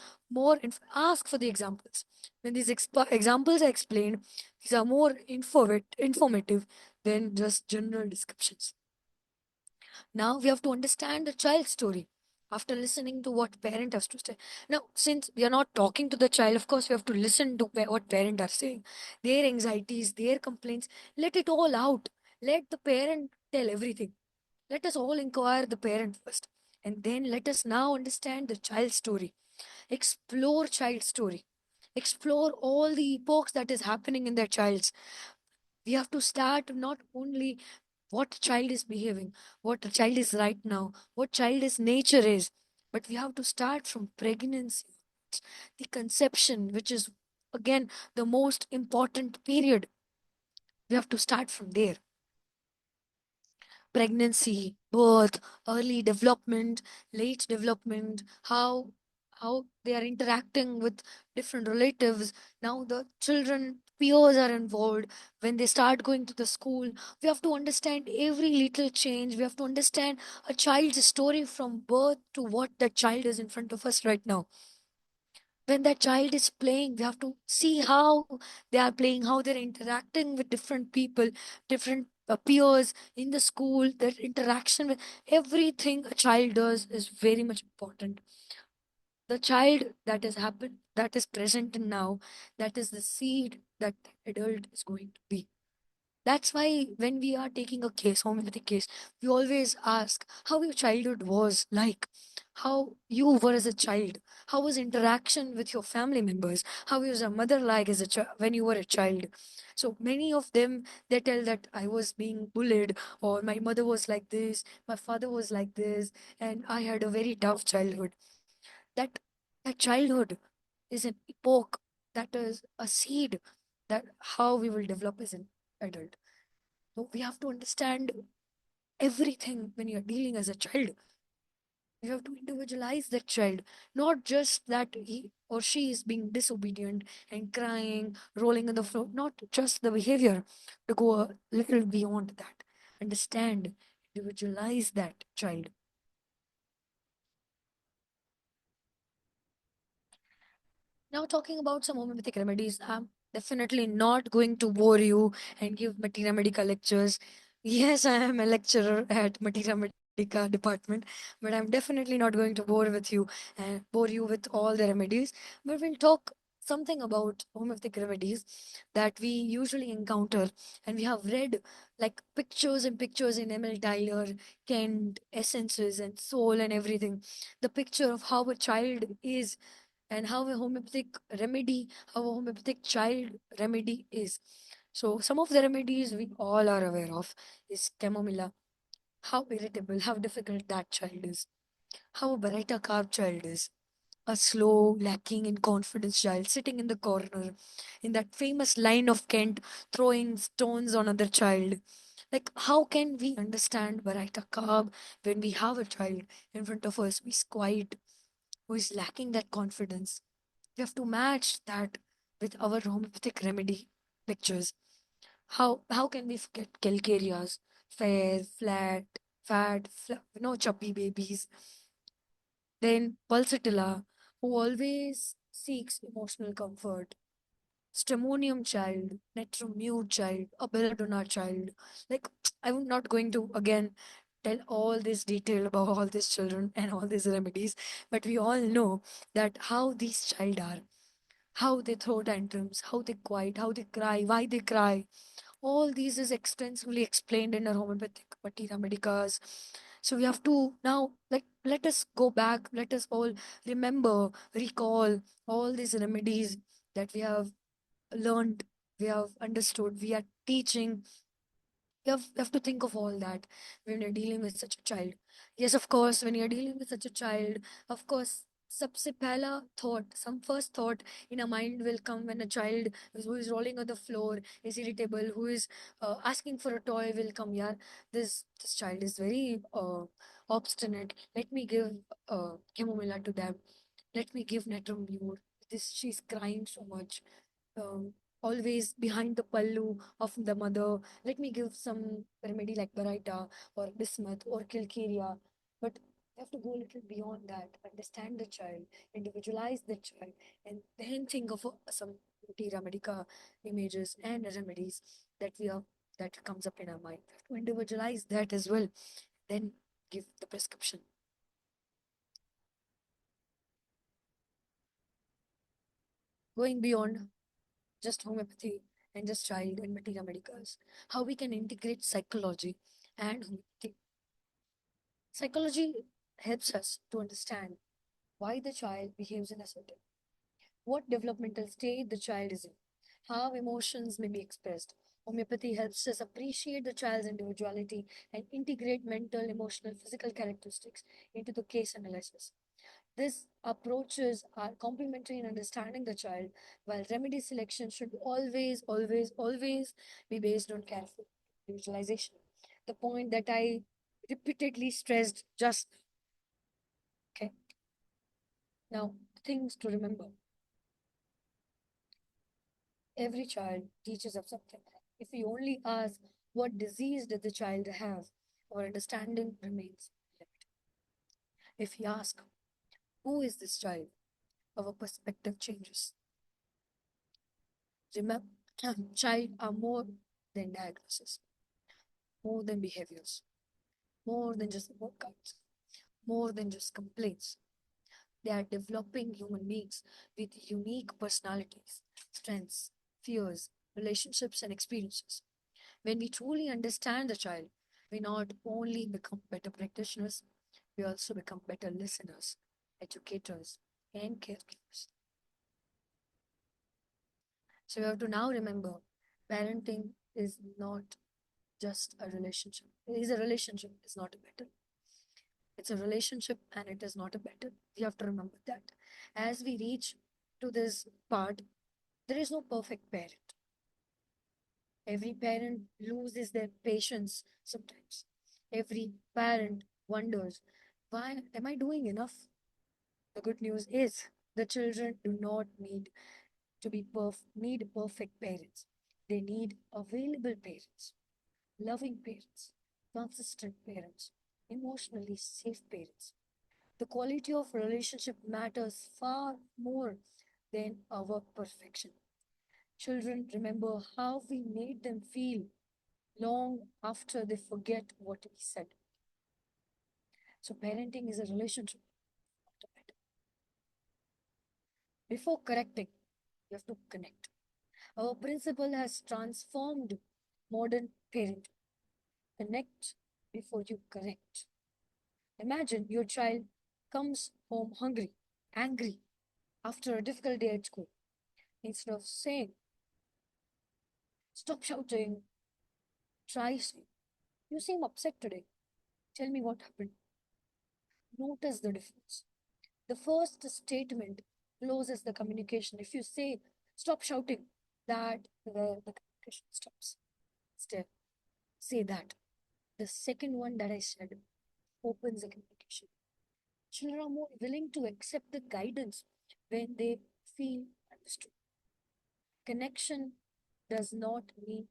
ask for the examples. When these examples are explained, these are more informative than just general descriptions. Now we have to understand the child's story after listening to what parent has to say. Now, since we are not talking to the child, of course, we have to listen to what parent are saying, their anxieties, their complaints. Let it all out. Let the parent tell everything. Let us all inquire the parent first, and then let us now understand the child's story. Explore child's story. Explore all the epochs that is happening in their child's. We have to start not only what child is behaving, what the child is right now, what child is nature is, but we have to start from pregnancy, the conception, which is again the most important period. We have to start from there. Pregnancy, birth, early development, late development, how they are interacting with different relatives. Now the children peers are involved when they start going to the school. We have to understand every little change. We have to understand a child's story from birth to what that child is in front of us right now. When that child is playing, we have to see how they are playing, how they're interacting with different people, different peers in the school. That interaction with everything a child does is very much important. The child that has happened, that is present in now, that is the seed that the adult is going to be. That's why when we are taking a case, homeopathic case, we always ask how your childhood was like, how you were as a child, how was interaction with your family members, how was your mother like as when you were a child. So many of them, they tell that I was being bullied, or my mother was like this, my father was like this, and I had a very tough childhood. That that childhood is an epoch, that is a seed, that how we will develop as an adult. So we have to understand everything when you're dealing as a child. You have to individualize that child, not just that he or she is being disobedient and crying, rolling on the floor, not just the behavior, to go a little beyond that. Understand, individualize that child. Now, talking about some homeopathic remedies, I'm definitely not going to bore you and give Materia Medica lectures. Yes, I am a lecturer at Materia Medica department, but I'm definitely not going to bore with you and bore you with all the remedies. But we'll talk something about homeopathic remedies that we usually encounter, and we have read like pictures and pictures in Emil Tyler, Kent, Essences, and Soul, and everything. The picture of how a child is, and how a homeopathic remedy, how a homeopathic child remedy is. So, some of the remedies we all are aware of is chamomilla. How irritable, how difficult that child is. How a Baraita carb child is, a slow, lacking in confidence child sitting in the corner in that famous line of Kent throwing stones on other child. Like, how can we understand Baraita Carb when we have a child in front of us who is quiet, who is lacking that confidence? We have to match that with our homeopathic remedy pictures. How can we forget calcareas, fair, fat, chubby babies? Then Pulsatilla, who always seeks emotional comfort. Stramonium child, Netromute child, a Belladonna child. Like, I'm not going to again tell all this detail about all these children and all these remedies, but we all know that how these child are, how they throw tantrums, how they quiet, how they cry, why they cry. All these is extensively explained in our homeopathic Patira Medicas. So we have to now, like, let us go back, let us all remember, recall all these remedies that we have learned, we have understood, we are teaching. You have to think of all that when you're dealing with such a child. Yes, of course, when you're dealing with such a child, of course, सबसे पहला thought, some first thought in a mind will come when a child who is rolling on the floor, is irritable, who is asking for a toy will come. Yeah, this child is very obstinate. Let me give chamomilla to them. Let me give Netromure. This she's crying so much. Um, Always behind the pallu of the mother. Let me give some remedy like Baraita or Bismuth or Kilkiria. But you have to go a little beyond that, understand the child, individualize the child, and then think of some Tira Medica images and remedies that we have that comes up in our mind. We have to individualize that as well, then give the prescription. Going beyond just homeopathy and just child and materia medicals, how we can integrate psychology and homeopathy. Psychology helps us to understand why the child behaves in a certain, what developmental state the child is in, how emotions may be expressed. Homeopathy helps us appreciate the child's individuality and integrate mental, emotional, physical characteristics into the case analysis. These approaches are complementary in understanding the child, while remedy selection should always be based on careful visualization. The point that I repeatedly stressed just okay. Now, things to remember. Every child teaches us something. If we only ask what disease did the child have, our understanding remains limited. If we ask who is this child, our perspective changes. Remember, child are more than diagnosis, more than behaviors, more than just workouts, more than just complaints. They are developing human beings with unique personalities, strengths, fears, relationships, and experiences. When we truly understand the child, we not only become better practitioners, we also become better listeners, educators, and caregivers. So we have to now remember parenting is not just a relationship. It is a relationship, it's not a battle. It's a relationship and it is not a battle. We have to remember that. As we reach to this part, there is no perfect parent. Every parent loses their patience sometimes. Every parent wonders, why am I doing enough? The good news is the children do not need perfect parents. They need available parents, loving parents, consistent parents, emotionally safe parents. The quality of relationship matters far more than our perfection. Children remember how we made them feel long after they forget what we said. So, parenting is a relationship. Before correcting, You have to connect. Our principle has transformed modern parenting. Connect before you correct. Imagine your child comes home hungry, angry, after a difficult day at school. Instead of saying, "Stop shouting, try saying, 'You seem upset today. Tell me what happened.'" Notice the difference. The first statement closes the communication. If you say, "Stop shouting," that where the communication stops. Step, say that. The second one that I said opens the communication. Children are more willing to accept the guidance when they feel understood. Connection does not mean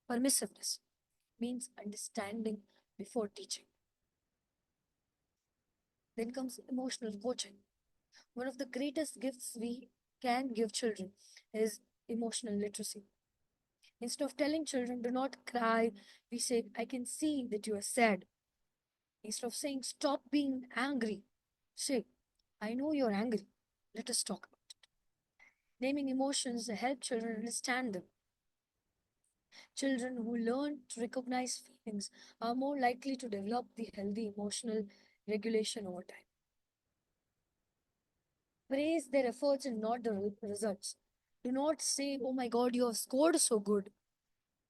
permissiveness, means understanding before teaching. Then comes emotional coaching. One of the greatest gifts we can give children is emotional literacy. Instead of telling children, "Do not cry," we say, "I can see that you are sad." Instead of saying, "Stop being angry," say, "I know you're angry. Let us talk about it." Naming emotions help children understand them. Children who learn to recognize feelings are more likely to develop the healthy emotional regulation over time. Praise their efforts and not the results. Do not say, "Oh my God, you have scored so good."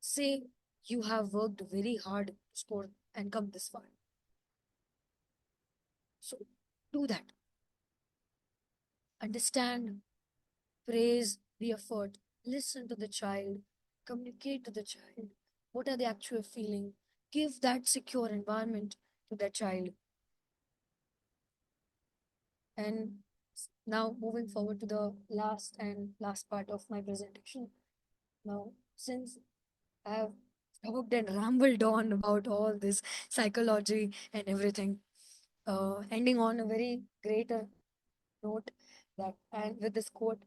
Say, "You have worked very hard to score and come this far." So do that. Understand, praise the effort, listen to the child, communicate to the child. What are they actually feeling? Give that secure environment to the child. And now moving forward to the last part of my presentation. Now, since I have talked and rambled on about all this psychology and everything, ending on a very greater note that, and with this quote,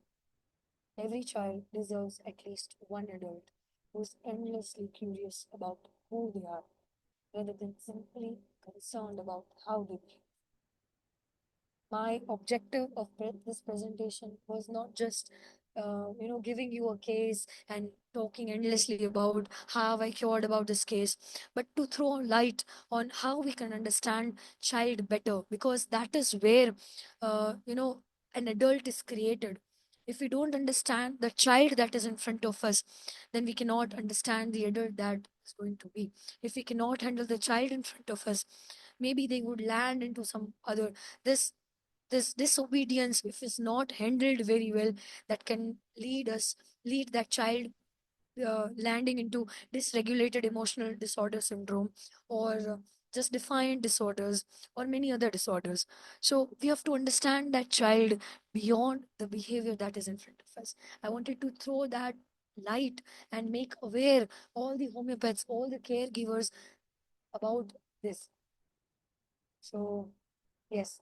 "Every child deserves at least one adult who's endlessly curious about who they are, rather than simply concerned about how they behave." My objective of this presentation was not just giving you a case and talking endlessly about how I cured about this case, but to throw light on how we can understand child better, because that is where an adult is created. If we don't understand the child that is in front of us, then we cannot understand the adult that is going to be. If we cannot handle the child in front of us, maybe they would land into some other, this disobedience, if it's not handled very well, that can lead that child landing into dysregulated emotional disorder syndrome, or just defiant disorders, or many other disorders. So we have to understand that child beyond the behavior that is in front of us. I wanted to throw that light and make aware all the homeopaths, all the caregivers about this. So yes,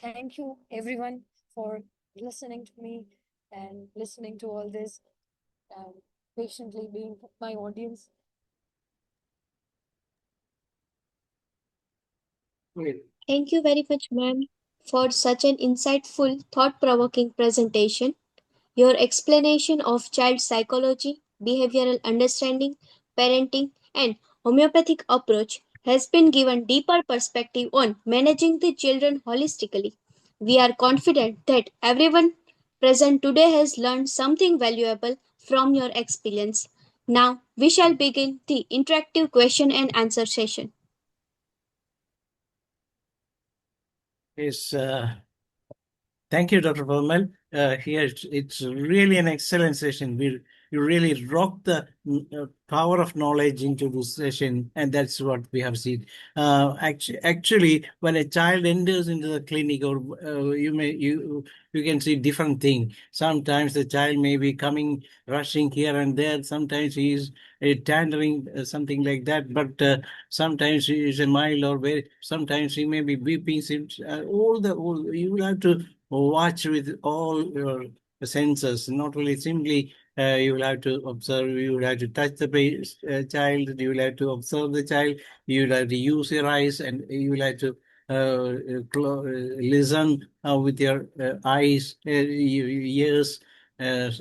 thank you everyone for listening to me and listening to all this and patiently being my audience. Great. Thank you very much, ma'am, for such an insightful, thought provoking presentation. Your explanation of child psychology, behavioral understanding, parenting, and homeopathic approach has been given deeper perspective on managing the children holistically. We are confident that everyone present today has learned something valuable from your experience. Now, we shall begin the interactive question and answer session. Yes, thank you, Dr. Palmal. Here, it's really an excellent session. You really rock the power of knowledge into this session, and that's what we have seen. Actually, when a child enters into the clinic, or you can see different thing. Sometimes the child may be coming, rushing here and there. Sometimes he is tantering, something like that. But sometimes he is a mild or very. Sometimes he may be weeping. All you will have to watch with all your senses, not only simply you will have to observe, you will have to touch the child, you will have to observe the child, you will have to use your eyes, and you will have to listen with your eyes, ears.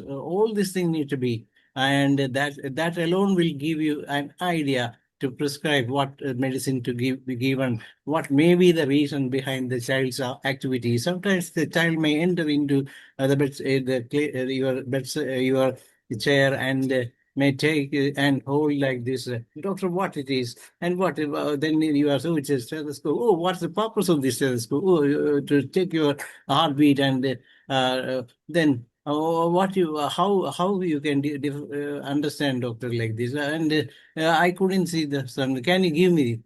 All these things need to be, and that alone will give you an idea to prescribe what medicine to be given, what may be the reason behind the child's activity. Sometimes the child may enter into the bed, your bed, your chair, and may take and hold like this. Doctor, what it is, and what then you are, so it's a stethoscope. Oh, what's the purpose of this stethoscope? Oh, to check your heartbeat, and then what you how you can understand, doctor, like this. And I couldn't see the sun. Can you give me?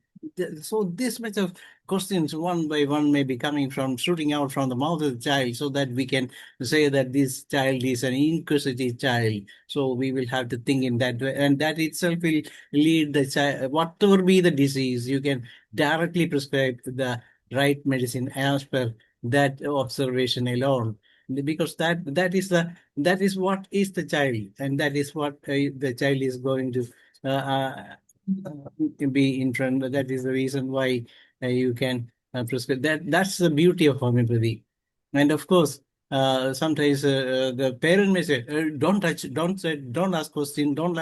So this much of questions one by one may be coming from, shooting out from the mouth of the child, so that we can say that this child is an inquisitive child. So we will have to think in that way, and that itself will lead the child, whatever be the disease, you can directly prescribe the right medicine as per that observation alone, because that is what is the child, and that is what the child is going to be in front. That is the reason why you can prescribe that. That's the beauty of homeopathy. And of course, sometimes the parent may say, "Don't touch, don't say, don't ask question, don't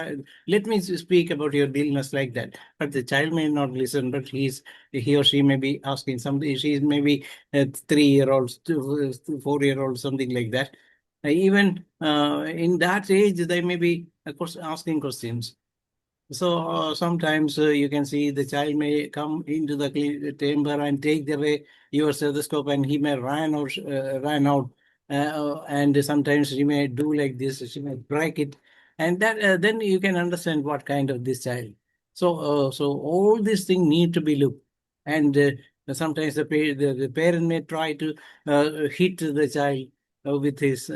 let me speak about your illness like that." But the child may not listen. But he or she may be asking something. She may be 3-year-old, 4-year-old, something like that. Even in that age, they may be, of course, asking questions. So sometimes you can see the child may come into the chamber and take away your stethoscope, and he may run out, and sometimes she may do like this. She may break it, and that then you can understand what kind of this child. So all these things need to be looked, and sometimes the parent may try to hit the child with his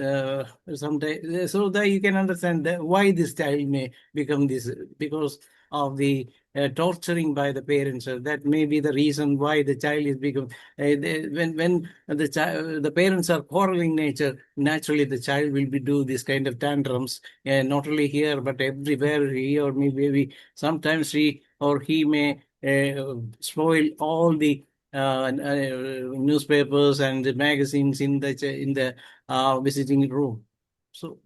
sometimes, so that you can understand that why this child may become this, because of the torturing by the parents. That may be the reason why the child is become. When the parents are quarreling nature, naturally the child will be do this kind of tantrums, not only here but everywhere. He or maybe sometimes she or he may spoil all the newspapers and the magazines in the visiting room. So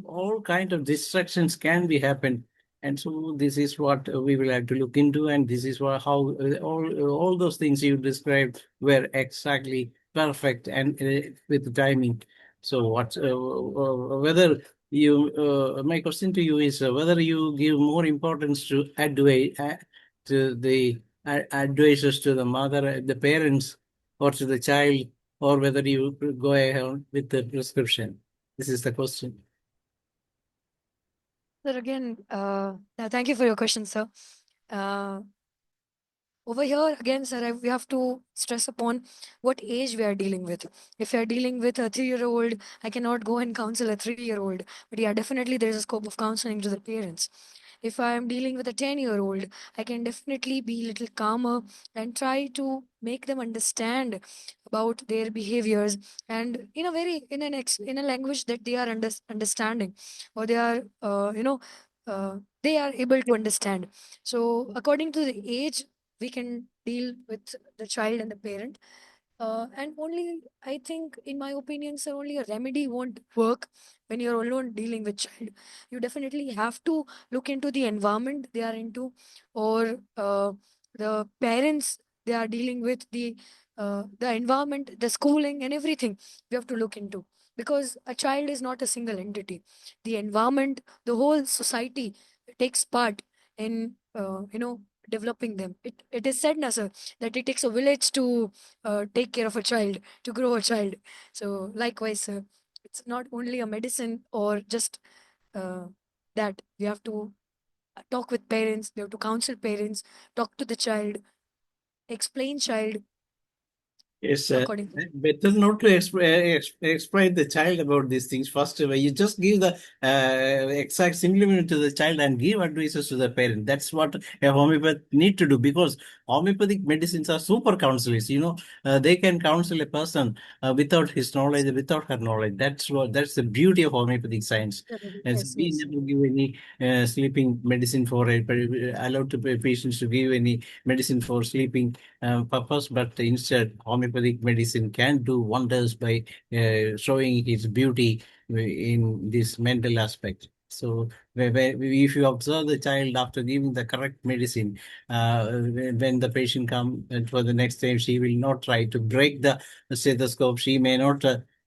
all kind of distractions can be happen, and so this is what we will have to look into, and this is what how all those things you described were exactly perfect, and with the timing. So what whether you my question to you is whether you give more importance to advice to the advisors, to the mother, the parents, or to the child, or whether you go ahead with the prescription. This is the question. Sir, again, thank you for your question, sir. Uh, Over here, again, sir, we have to stress upon what age we are dealing with. If we are dealing with a 3-year-old, I cannot go and counsel a 3-year-old. But yeah, definitely there is a scope of counseling to the parents. If I am dealing with a 10-year-old, I can definitely be a little calmer and try to make them understand about their behaviors, and in a very in a language that they are understanding, or they are they are able to understand. So according to the age, we can deal with the child and the parent. And only, I think, in my opinion, sir, only a remedy won't work when you're alone dealing with child. You definitely have to look into the environment they are into, or the parents they are dealing with, the environment, the schooling, and everything. We have to look into, because a child is not a single entity. The environment, the whole society takes part in developing them. It is said, na, sir, that it takes a village to take care of a child, to grow a child. So likewise, it's not only a medicine or just uh, that. We have to talk with parents, we have to counsel parents, talk to the child, explain child, Yes, according to better not to explain the child about these things. First, you just give the exact simplement to the child and give advices to the parent. That's what a homeopath need to do, because homeopathic medicines are super counselors. They can counsel a person without his knowledge, without her knowledge. That's the beauty of homeopathic science. As yes, we yes. never give any sleeping medicine for allowed to patients to give any medicine for sleeping purpose, but instead homeopathic medicine can do wonders by showing its beauty in this mental aspect. So if you observe the child after giving the correct medicine, when the patient come for the next time, she will not try to break the stethoscope. She may not,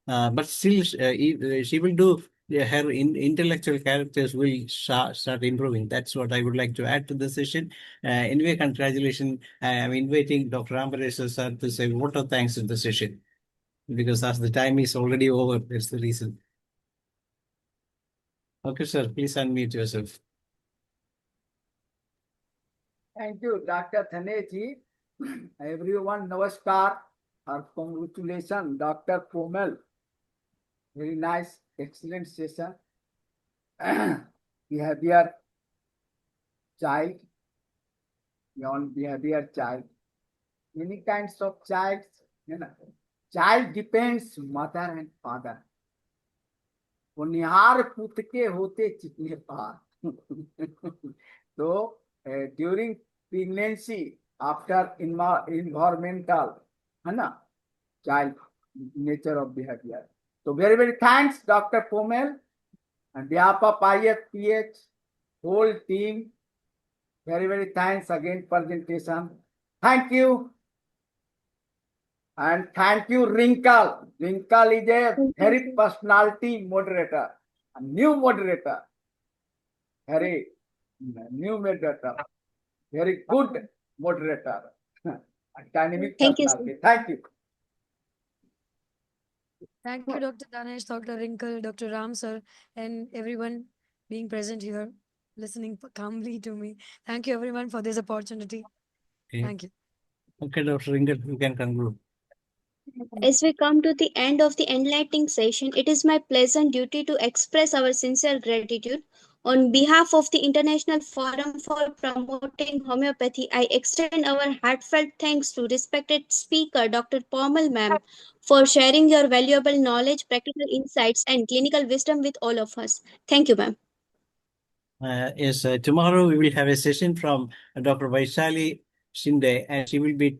but still she will do. Her intellectual characters will start improving. That's what I would like to add to the session. Anyway, congratulations. I'm inviting Dr. Ambaresh sir to say vote of thanks to the session, because as the time is already over, that's the reason. Okay, sir, please unmute yourself. Thank you, Dr. Thaneji. Everyone, namaskar or congratulations, Dr. Komal. Very nice, excellent session. Behavior child, beyond behavior child. Many kinds of child. Child depends mother and father. वो निहार पुत के होते चितने पार. So during pregnancy, after environmental, है ना, child nature of behavior. So very, very thanks, Dr. Pomel, on behalf of IFPH whole team. Very, very thanks again presentation. Thank you. And thank you, Wrinkle. Wrinkle is a very personality moderator, a new moderator. Very new moderator. Very good moderator. A dynamic Thank you, sir. personality. Thank you. Thank you, Dr. Danesh, Dr. Wrinkle, Dr. Ram sir, and everyone being present here, listening calmly to me. Thank you, everyone, for this opportunity. Okay, Thank you. okay, Dr. Ringat, you can conclude. As we come to the end of the enlightening session, it is my pleasant duty to express our sincere gratitude. On behalf of the International Forum for Promoting Homeopathy, I extend our heartfelt thanks to respected speaker Dr. Pomal ma'am for sharing your valuable knowledge, practical insights, and clinical wisdom with all of us. Thank you, ma'am. Yes, tomorrow we will have a session from Dr. Vaishali Shinde, and she will be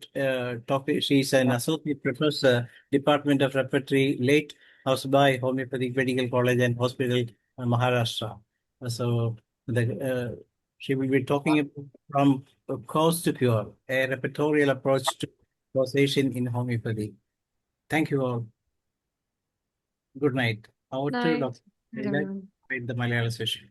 talking. She's an associate professor, Department of Repertory, late Houseby Homeopathic Medical College and Hospital, Maharashtra. So she will be talking from cause to cure, a repertorial approach to causation in homeopathy. Thank you all. Good night. Over to Night. Dr. Night, everyone. The Malayalam session.